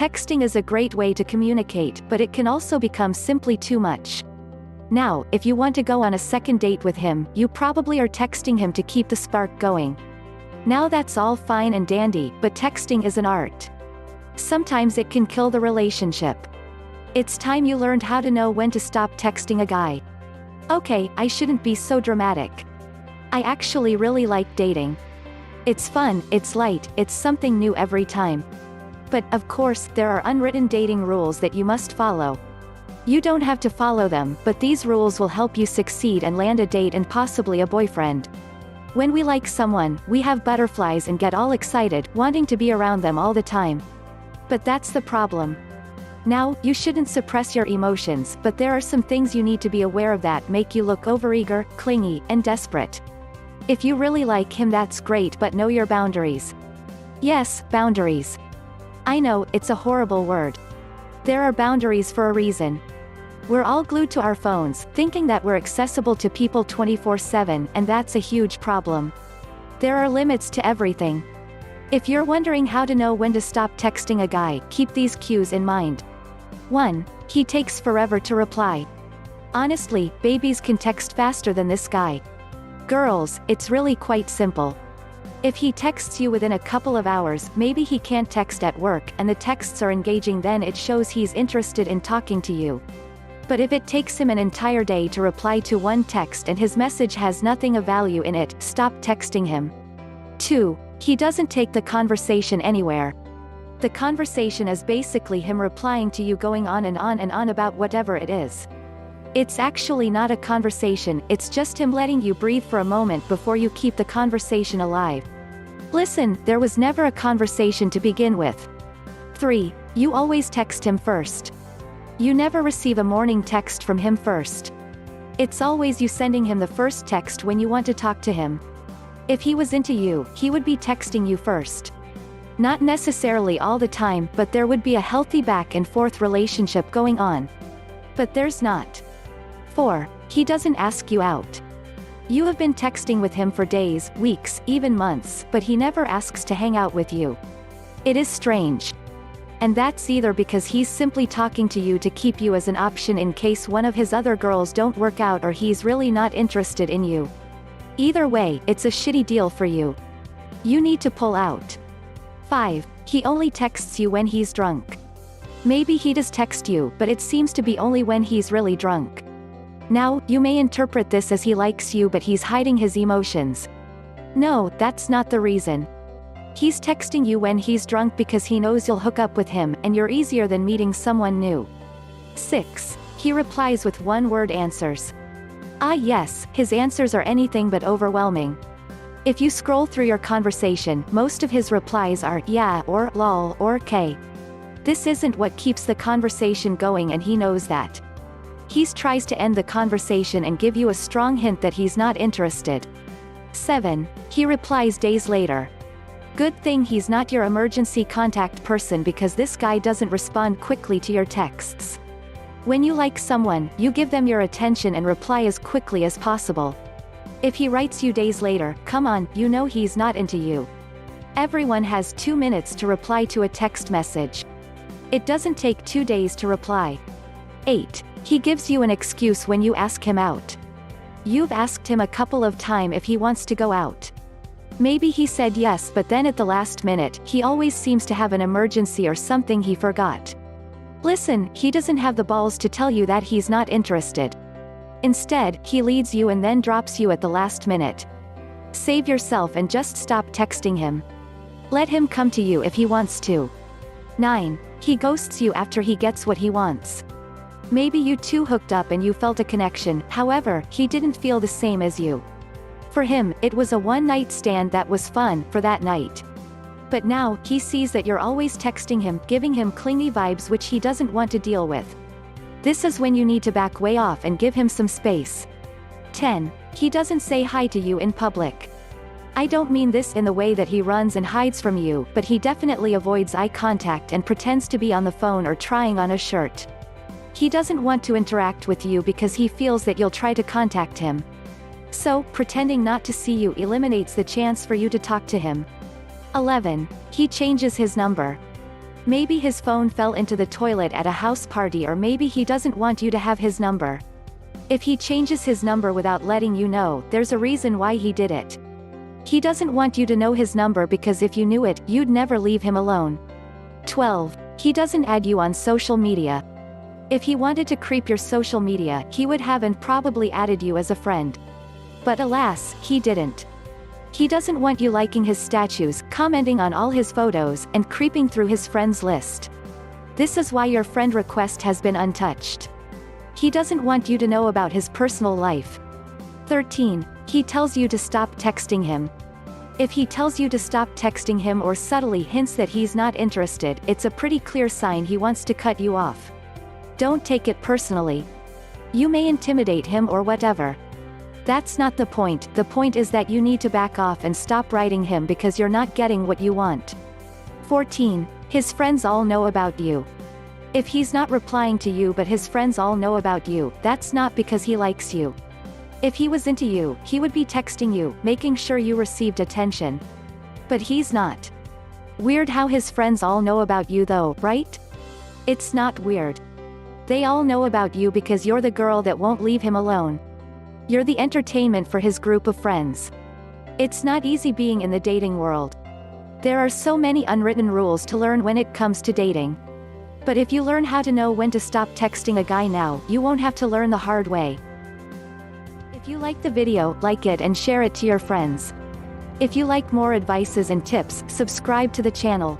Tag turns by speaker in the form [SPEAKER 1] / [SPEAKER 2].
[SPEAKER 1] Texting is a great way to communicate, but it can also become simply too much. Now, if you want to go on a second date with him, you probably are texting him to keep the spark going. Now that's all fine and dandy, but texting is an art. Sometimes it can kill the relationship. It's time you learned how to know when to stop texting a guy. Okay, I shouldn't be so dramatic. I actually really like dating. It's fun, it's light, it's something new every time. But, of course, there are unwritten dating rules that you must follow. You don't have to follow them, but these rules will help you succeed and land a date and possibly a boyfriend. When we like someone, we have butterflies and get all excited, wanting to be around them all the time. But that's the problem. Now, you shouldn't suppress your emotions, but there are some things you need to be aware of that make you look overeager, clingy, and desperate. If you really like him, that's great, but know your boundaries. Yes, boundaries. I know, it's a horrible word. There are boundaries for a reason. We're all glued to our phones, thinking that we're accessible to people 24/7, and that's a huge problem. There are limits to everything. If you're wondering how to know when to stop texting a guy, keep these cues in mind. 1. He takes forever to reply. Honestly, babies can text faster than this guy. Girls, it's really quite simple. If he texts you within a couple of hours, maybe he can't text at work, and the texts are engaging, then it shows he's interested in talking to you. But if it takes him an entire day to reply to one text and his message has nothing of value in it, stop texting him. 2. He doesn't take the conversation anywhere. The conversation is basically him replying to you, going on and on and on about whatever it is. It's actually not a conversation, it's just him letting you breathe for a moment before you keep the conversation alive. Listen, there was never a conversation to begin with. 3. You always text him first. You never receive a morning text from him first. It's always you sending him the first text when you want to talk to him. If he was into you, he would be texting you first. Not necessarily all the time, but there would be a healthy back and forth relationship going on. But there's not. 4. He doesn't ask you out. You have been texting with him for days, weeks, even months, but he never asks to hang out with you. It is strange. And that's either because he's simply talking to you to keep you as an option in case one of his other girls don't work out, or he's really not interested in you. Either way, it's a shitty deal for you. You need to pull out. 5. He only texts you when he's drunk. Maybe he does text you, but it seems to be only when he's really drunk. Now, you may interpret this as he likes you but he's hiding his emotions. No, that's not the reason. He's texting you when he's drunk because he knows you'll hook up with him, and you're easier than meeting someone new. 6. He replies with one-word answers. Ah yes, his answers are anything but overwhelming. If you scroll through your conversation, most of his replies are yeah or lol or k. This isn't what keeps the conversation going, and he knows that. He tries to end the conversation and give you a strong hint that he's not interested. 7. He replies days later. Good thing he's not your emergency contact person, because this guy doesn't respond quickly to your texts. When you like someone, you give them your attention and reply as quickly as possible. If he writes you days later, come on, you know he's not into you. Everyone has 2 minutes to reply to a text message. It doesn't take 2 days to reply. 8. He gives you an excuse when you ask him out. You've asked him a couple of times if he wants to go out. Maybe he said yes, but then at the last minute, he always seems to have an emergency or something he forgot. Listen, he doesn't have the balls to tell you that he's not interested. Instead, he leads you and then drops you at the last minute. Save yourself and just stop texting him. Let him come to you if he wants to. 9. He ghosts you after he gets what he wants. Maybe you two hooked up and you felt a connection, however, he didn't feel the same as you. For him, it was a one-night stand that was fun, for that night. But now, he sees that you're always texting him, giving him clingy vibes which he doesn't want to deal with. This is when you need to back way off and give him some space. 10. He doesn't say hi to you in public. I don't mean this in the way that he runs and hides from you, but he definitely avoids eye contact and pretends to be on the phone or trying on a shirt. He doesn't want to interact with you because he feels that you'll try to contact him. So, pretending not to see you eliminates the chance for you to talk to him. 11. He changes his number. Maybe his phone fell into the toilet at a house party, or maybe he doesn't want you to have his number. If he changes his number without letting you know, there's a reason why he did it. He doesn't want you to know his number because if you knew it, you'd never leave him alone. 12. He doesn't add you on social media. If he wanted to creep your social media, he would have and probably added you as a friend. But alas, he didn't. He doesn't want you liking his statues, commenting on all his photos, and creeping through his friends list. This is why your friend request has been untouched. He doesn't want you to know about his personal life. 13. He tells you to stop texting him. If he tells you to stop texting him or subtly hints that he's not interested, it's a pretty clear sign he wants to cut you off. Don't take it personally. You may intimidate him or whatever. That's not the point. The point is that you need to back off and stop writing him because you're not getting what you want. 14. His friends all know about you. If he's not replying to you but his friends all know about you, that's not because he likes you. If he was into you, he would be texting you, making sure you received attention. But he's not. Weird how his friends all know about you though, right? It's not weird. They all know about you because you're the girl that won't leave him alone. You're the entertainment for his group of friends. It's not easy being in the dating world. There are so many unwritten rules to learn when it comes to dating. But if you learn how to know when to stop texting a guy now, you won't have to learn the hard way. If you like the video, like it and share it to your friends. If you like more advices and tips, subscribe to the channel.